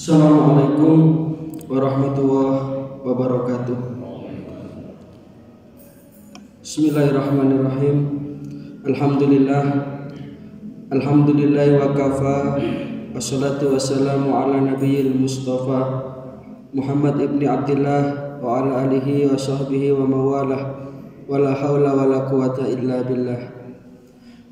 Assalamualaikum warahmatullahi wabarakatuh. Bismillahirrahmanirrahim. Alhamdulillah wa kafa. Wassalatu wassalamu ala nabiyil mustafa Muhammad ibni Abdillah wa ala alihi wa sahbihi wa mawalah. Wala hawla wala quwata illa billah.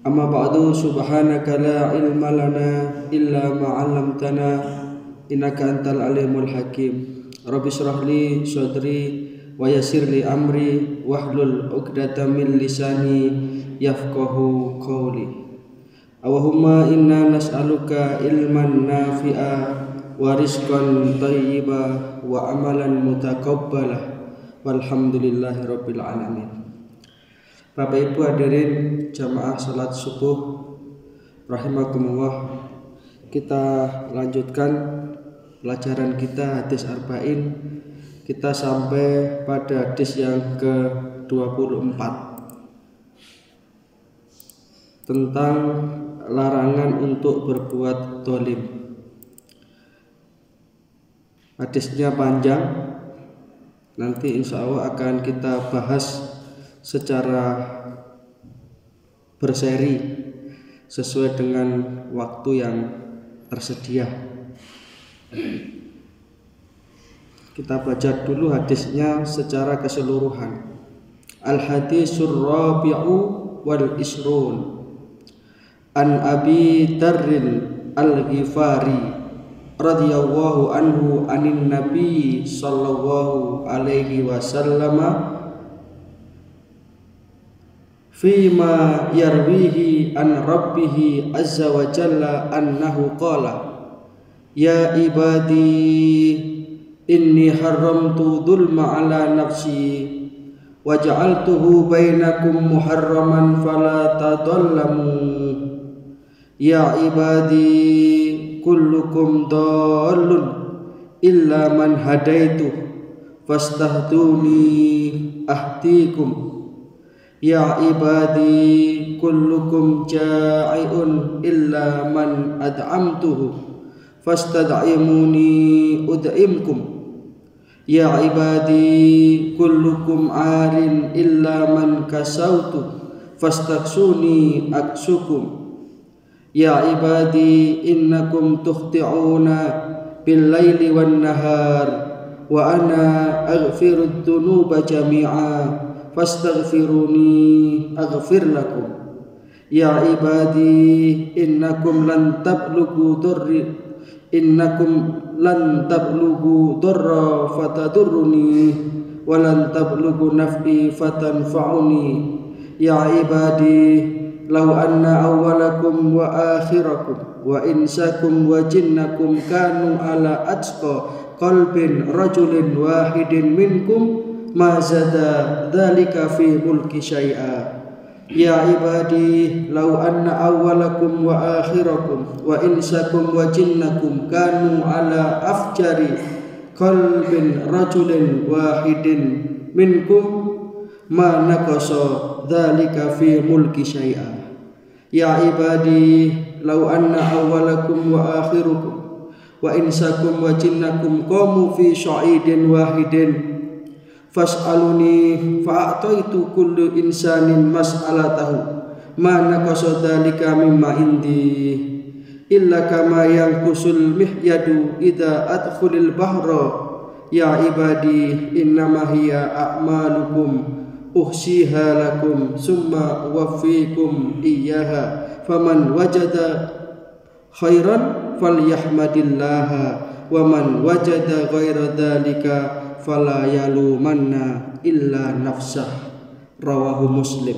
Amma ba'du, subhanaka la ilma lana illa ma 'allamtana innaka antal alimul hakim. Rabbi shrah li sadri wa yassir li amri wahlul 'uqdatam min lisani yafqahu qawli. Allahumma inna nas'aluka ilman nafi'a wa rizqan thayyiba wa amalan mutaqabbala walhamdulillahi rabbil alamin. Bapak Ibu hadirin jamaah salat subuh rahimakumullah. Kita lanjutkan pelajaran kita hadis arba'in. Kita sampai pada hadis yang ke-24 tentang larangan untuk berbuat dolim. Hadisnya panjang, nanti insya Allah akan kita bahas secara berseri sesuai dengan waktu yang tersedia. Kita baca dulu hadisnya secara keseluruhan. Al-hadisur rabi'u wal isrun an Abi Darrin al-Ghifari radhiyallahu anhu anin nabi sallallahu alaihi wasallam fima yarwihi an rabbihi azza wa jalla annahu qala ya ibadi inni haramtu dhulma ala nafsi wa ja'altuhu bainakum muharraman fala tadhallamu ya ibadi kullukum dhallun illa man hadaitu fastahduni ahdikum ya ibadi kullukum ja'iun illa man ad'amtuhu fastad'imuni ud'imkum ya ibadi kullukum 'arin illa man kasautu fastaksuni aksukum ya ibadi innakum tukhti'una bil laili wan nahar wa ana aghfirud dhunuba jami'a fastaghfiruni aghfir lakum ya ibadi innakum lan tablughu darra fatadurruni wa lan tablughu naf'i fatanfa'uni ya ibadi law anna awwalakum wa akhirakum wa insakum wa jinnakum kanu ala atqa qalbin rajulin wahidin minkum ma zada dzalika fi mulki syai'a ya ibadi law anna awwalakum wa akhirakum wa insakum wa jinnakum kanu ala afjari qalbin rajulin wahidin minkum ma naqasa dzalika fi mulki syai'a ya ibadi law anna awwalakum wa akhirukum wa insakum wa jinnakum qamu fi sya'idin wahidin fas'aluni fa'ataitu kullu insanin mas'alatahu ma naqasa dzalika mimma indi illa kama yanqusul mihyadu idza adkhulil bahra ya ibadi innama hiya a'malukum uhsiha lakum summa uwaffikum iyyaha faman wajada khairan falyahmadillaha wa man wajada ghaira dzalika fala yalumanna illa nafsah. Rawahu Muslim.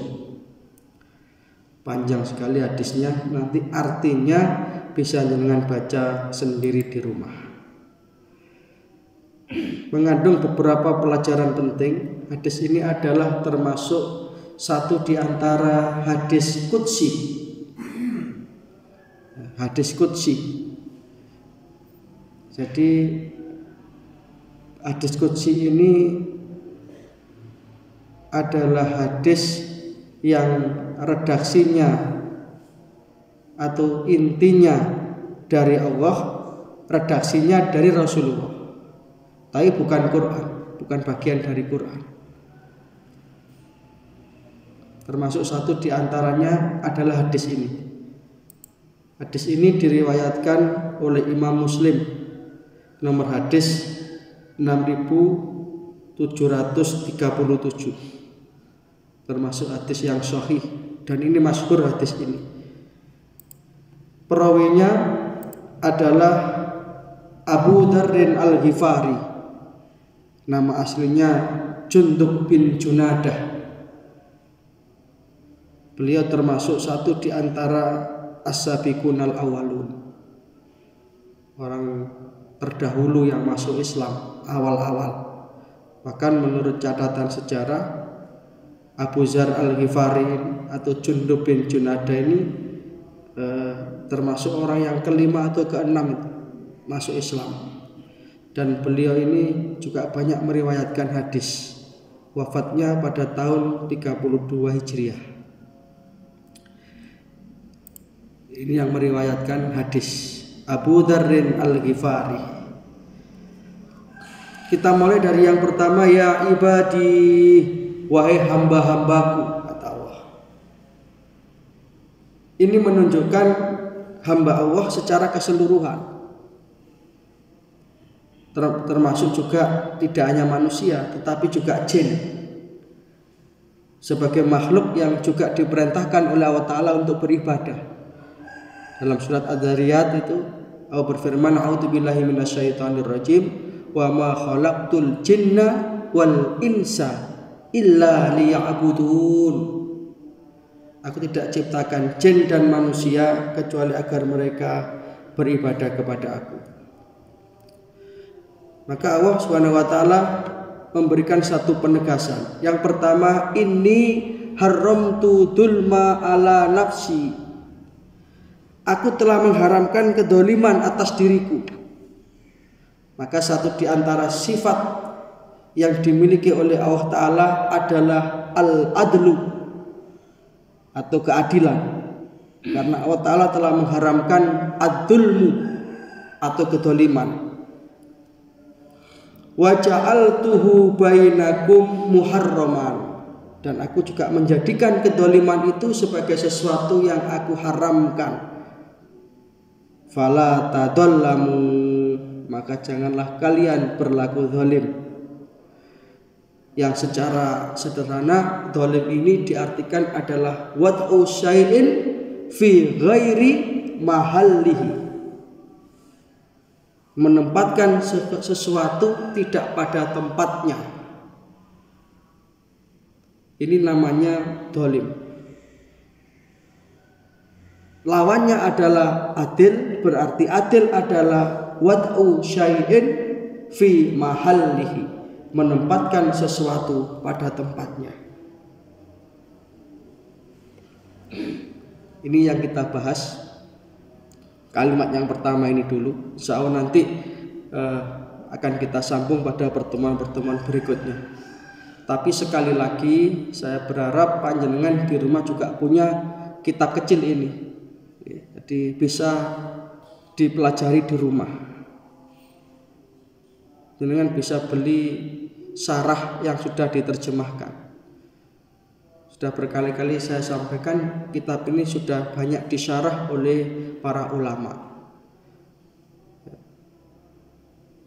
Panjang sekali hadisnya, nanti artinya bisa dengan baca sendiri di rumah. Mengandung beberapa pelajaran penting. Hadis ini adalah termasuk satu di antara hadis qudsi. Hadis qudsi. Jadi hadis qudsi ini adalah hadis yang redaksinya atau intinya dari Allah redaksinya dari Rasulullah, tapi bukan Quran, bukan bagian dari Quran. Termasuk satu diantaranya adalah hadis ini. Hadis ini diriwayatkan oleh Imam Muslim, nomor hadis 6737, termasuk hadis yang sahih, dan ini masyhur hadis ini. Perawinya adalah Abu Dzarrin Al-Ghifari, nama aslinya Jundub bin Junadah. Beliau termasuk satu di antara as-sabiqunal awwalun, orang terdahulu yang masuk Islam awal-awal. Bahkan menurut catatan sejarah, Abu Dzar Al-Ghifari atau Jundub bin Junadah ini termasuk orang yang kelima atau keenam masuk Islam. Dan beliau ini juga banyak meriwayatkan hadis. Wafatnya pada tahun 32 Hijriah. Ini yang meriwayatkan hadis, Abu Dzarrin Al-Ghifari. Kita mulai dari yang pertama, ya ibadi, wahai hamba-hambaku, kata Allah. Ini menunjukkan hamba Allah secara keseluruhan, termasuk juga tidak hanya manusia tetapi juga jin, sebagai makhluk yang juga diperintahkan oleh Allah Ta'ala untuk beribadah. Dalam surat Ad-Dzariyat itu Allah berfirman, a'udzubillahi minasyaitonirrajim, wa ma khalaqtul jinna wal insa illa liya'budun. Aku tidak ciptakan jin dan manusia kecuali agar mereka beribadah kepada aku. Maka Allah Subhanahu wa taala memberikan satu penegasan. Yang pertama, inni haramtu dzulma ala nafsi. Aku telah mengharamkan kedoliman atas diriku. Maka satu di antara sifat yang dimiliki oleh Allah Ta'ala adalah al-adlu atau keadilan. Karena Allah Ta'ala telah mengharamkan ad-dulmu atau kedoliman. Wa ja'altuhu bainakum muharraman. Dan aku juga menjadikan kedoliman itu sebagai sesuatu yang aku haramkan. Fala tadallamu, maka janganlah kalian berlaku zalim. Yang secara sederhana zalim ini diartikan adalah wad'u syai'in fi ghairi mahallihi, menempatkan sesuatu tidak pada tempatnya. Ini namanya zalim. Lawannya adalah adil, berarti adil adalah wad'u syai'in fi mahallihi, menempatkan sesuatu pada tempatnya. Ini yang kita bahas, kalimat yang pertama ini dulu. Insya Allah nanti akan kita sambung pada pertemuan-pertemuan berikutnya. Tapi sekali lagi saya berharap panjenengan di rumah juga punya kitab kecil ini, jadi bisa dipelajari di rumah. Jenengan bisa beli syarah yang sudah diterjemahkan. Sudah berkali-kali saya sampaikan, kitab ini sudah banyak disyarah oleh para ulama.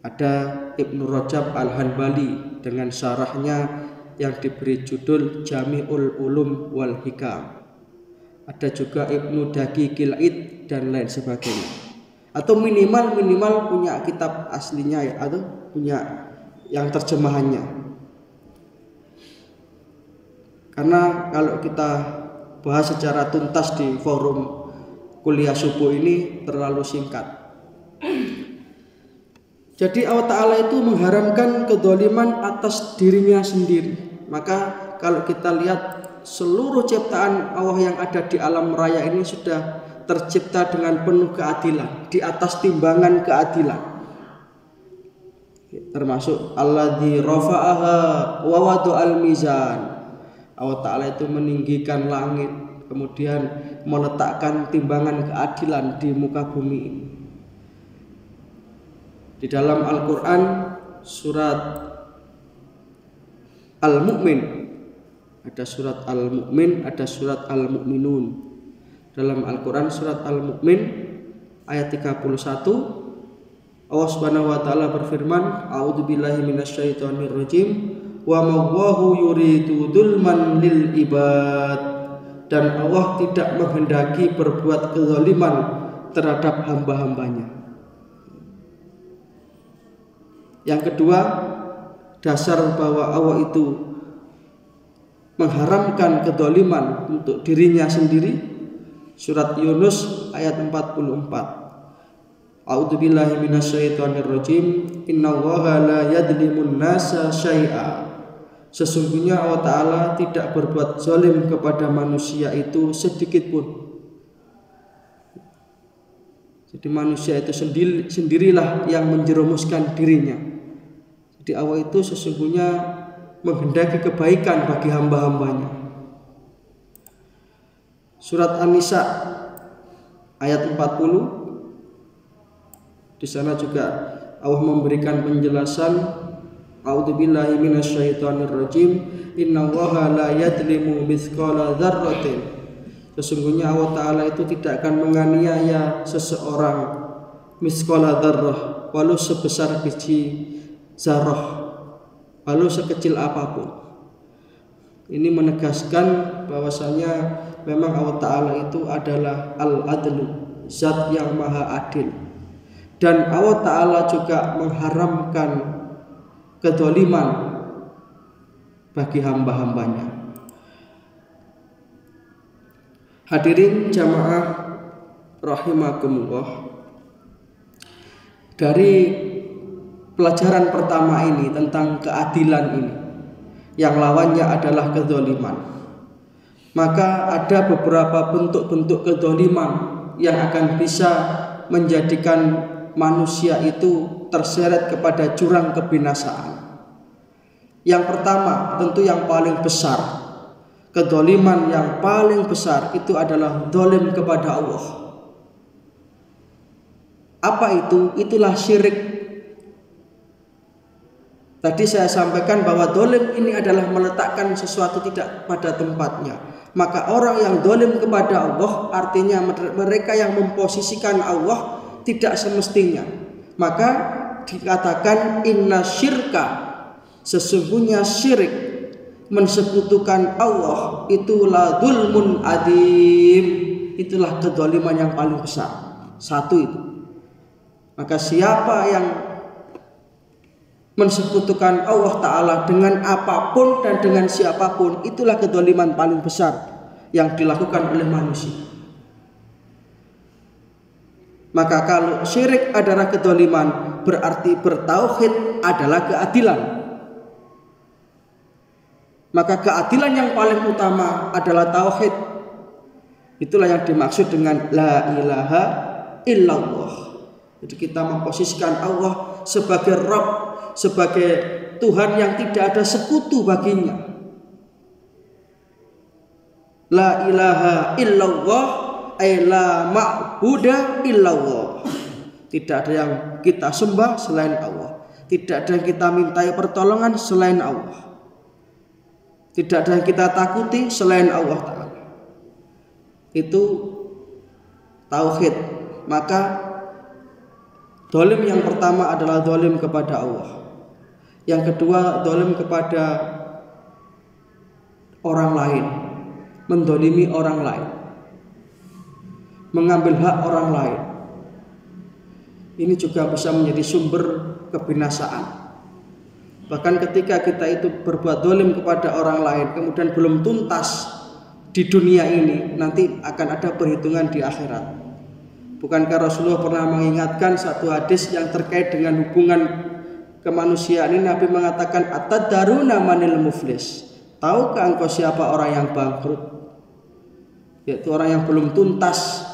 Ada Ibnu Rajab Al-Hanbali dengan syarahnya yang diberi judul Jami'ul Ulum wal Hikam. Ada juga Ibnu Daqiqil Id dan lain sebagainya. Atau minimal punya kitab aslinya ya, atau punya yang terjemahannya. Karena kalau kita bahas secara tuntas di forum kuliah subuh ini terlalu singkat. Jadi Allah Ta'ala itu mengharamkan kedzaliman atas dirinya sendiri. Maka kalau kita lihat seluruh ciptaan Allah yang ada di alam raya ini sudah tercipta dengan penuh keadilan, di atas timbangan keadilan. Termasuk alladzi rafa'aha wa wada'al mizan. Allah Ta'ala itu meninggikan langit, kemudian meletakkan timbangan keadilan di muka bumi ini. Di dalam Al-Quran surat Al-Mu'min, ada surat Al-Mu'min, ada surat Al-Mu'minun. Dalam Al-Quran surat Al-Mu'min ayat 31, Allah Subhanahu wa taala berfirman, a'udzubillahi minasyaitonirrajim, wa mawwahu yuridu dzulman lil ibad, dan Allah tidak menghendaki berbuat kezaliman terhadap hamba-hambanya. Yang kedua, dasar bahwa Allah itu mengharamkan kezaliman untuk dirinya sendiri, surat Yunus ayat 44. A'udzubillahi minasyaitonirrajim, innallaha la yadlimun nasa syai'a. Sesungguhnya Allah Ta'ala tidak berbuat zalim kepada manusia itu sedikit pun. Jadi manusia itu sendirilah yang menjerumuskan dirinya. Jadi Allah itu sesungguhnya menghendaki kebaikan bagi hamba-hambanya. Surat An-Nisa ayat 40, di sana juga Allah memberikan penjelasan, a'udzubillahi minasyaitonirrajim, innallaha la yadlimu mithqala dzarratin. Sesungguhnya Allah Ta'ala itu tidak akan menganiaya seseorang mithqala dzarrah, walau sebesar biji zarah, walau sekecil apapun. Ini menegaskan bahwasanya memang Allah Ta'ala itu adalah Al-Adlu, zat yang maha adil. Dan Allah Ta'ala juga mengharamkan kedzaliman bagi hamba-hambanya. Hadirin jamaah rahimakumullah, dari pelajaran pertama ini tentang keadilan ini, yang lawannya adalah kedzaliman, maka ada beberapa bentuk-bentuk kedzaliman yang akan bisa menjadikan manusia itu terseret kepada jurang kebinasaan. Yang pertama, tentu yang paling besar, kedzaliman yang paling besar itu adalah zalim kepada Allah. Apa itu? Itulah syirik. Tadi saya sampaikan bahwa zalim ini adalah meletakkan sesuatu tidak pada tempatnya. Maka orang yang zalim kepada Allah artinya mereka yang memposisikan Allah tidak semestinya. Maka dikatakan inna syirka, sesungguhnya syirik, mensekutukan Allah, itulah dzulmun adzim, itulah kedzaliman yang paling besar. Satu itu. Maka siapa yang mensekutukan Allah Ta'ala dengan apapun dan dengan siapapun, itulah kedzaliman paling besar yang dilakukan oleh manusia. Maka kalau syirik adalah kedzaliman, berarti bertauhid adalah keadilan. Maka keadilan yang paling utama adalah tauhid. Itulah yang dimaksud dengan la ilaha illallah. Jadi kita memposisikan Allah sebagai Rabb, sebagai Tuhan yang tidak ada sekutu baginya. La ilaha illallah, ay la ma'buda illallah. Tidak ada yang kita sembah selain Allah. Tidak ada yang kita mintai pertolongan selain Allah. Tidak ada yang kita takuti selain Allah Ta'ala. Itu tauhid. Maka zalim yang pertama adalah zalim kepada Allah. Yang kedua, zalim kepada orang lain, mendolimi orang lain, mengambil hak orang lain. Ini juga bisa menjadi sumber kebinasaan. Bahkan ketika kita itu berbuat zalim kepada orang lain, kemudian belum tuntas di dunia ini, nanti akan ada perhitungan di akhirat. Bukankah Rasulullah pernah mengingatkan satu hadis yang terkait dengan hubungan kemanusiaan ini? Nabi mengatakan, ataddaruna manil muflis, tahukah engkau siapa orang yang bangkrut? Yaitu orang yang belum tuntas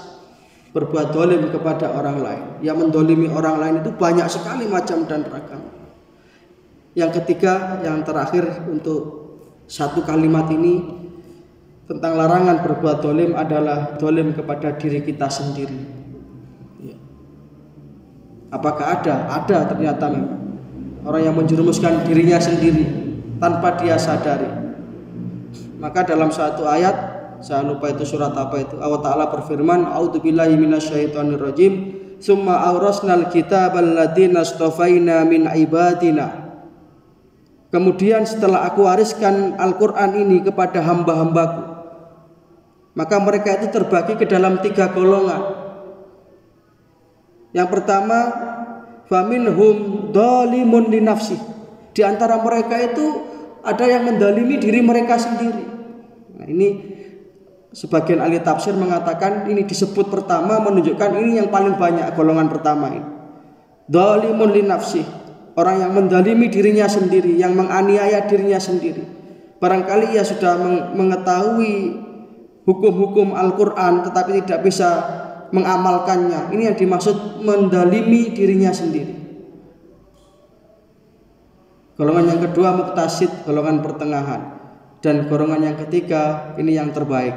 berbuat zalim kepada orang lain. Yang mendolimi orang lain itu banyak sekali macam dan ragam. Yang ketiga, yang terakhir untuk satu kalimat ini tentang larangan berbuat zalim adalah zalim kepada diri kita sendiri. Apakah ada? Ada ternyata memang. Orang yang menjerumuskan dirinya sendiri tanpa dia sadari. Maka dalam satu ayat, saya lupa itu surat apa itu, Allah Ta'ala berfirman, a'udzubillahi minasyaitonirrajim, summa awrasnal kitabal ladzina astafaina min ibadina. Kemudian setelah aku wariskan Al-Quran ini kepada hamba-hambaku, maka mereka itu terbagi ke dalam 3 golongan. Yang pertama, faminhum dzalimun li nafsi. Di antara mereka itu ada yang mendalimi diri mereka sendiri. Nah, ini sebagian ahli tafsir mengatakan ini disebut pertama menunjukkan ini yang paling banyak, golongan pertama ini. Dzalimun li nafsi. Orang yang mendalimi dirinya sendiri, yang menganiaya dirinya sendiri. Barangkali ia sudah mengetahui hukum-hukum Al-Quran tetapi tidak bisa mengamalkannya. Ini yang dimaksud mendalimi dirinya sendiri. Golongan yang kedua muqtasid, golongan pertengahan. Dan golongan yang ketiga ini yang terbaik.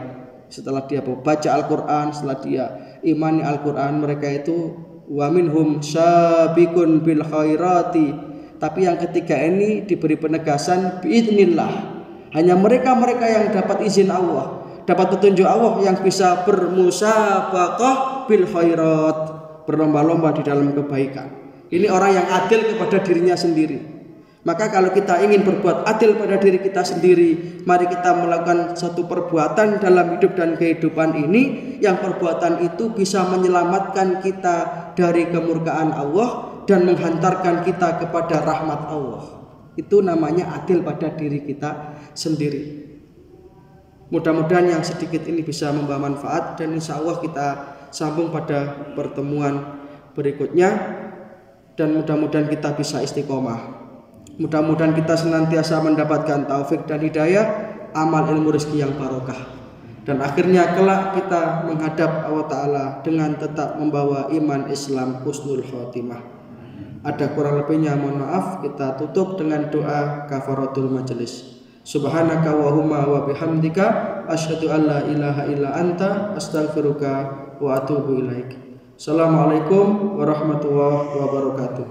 Setelah dia baca Al-Quran, setelah dia imani Al-Quran, mereka itu wa minhum sabiqun bil khairati. Tapi yang ketiga ini diberi penegasan biidznillah. Hanya mereka-mereka yang dapat izin Allah, dapat petunjuk Allah, yang bisa bermusabaqah bil khairat, berlomba-lomba di dalam kebaikan. Ini orang yang adil kepada dirinya sendiri. Maka kalau kita ingin berbuat adil pada diri kita sendiri, mari kita melakukan satu perbuatan dalam hidup dan kehidupan ini, yang perbuatan itu bisa menyelamatkan kita dari kemurkaan Allah dan menghantarkan kita kepada rahmat Allah. Itu namanya adil pada diri kita sendiri. Mudah-mudahan yang sedikit ini bisa membawa manfaat, dan insya Allah kita sambung pada pertemuan berikutnya, dan mudah-mudahan kita bisa istiqomah. Mudah-mudahan kita senantiasa mendapatkan taufik dan hidayah, amal ilmu rezeki yang barokah, dan akhirnya kelak kita menghadap Allah Ta'ala dengan tetap membawa iman Islam husnul khotimah. Ada kurang lebihnya mohon maaf. Kita tutup dengan doa kafaratul majelis. Subhanaka wahumma wa bihamdika asyhadu an la ilaha illa anta astaghfiruka wa atubu ilaik. Assalamualaikum warahmatullahi wabarakatuh.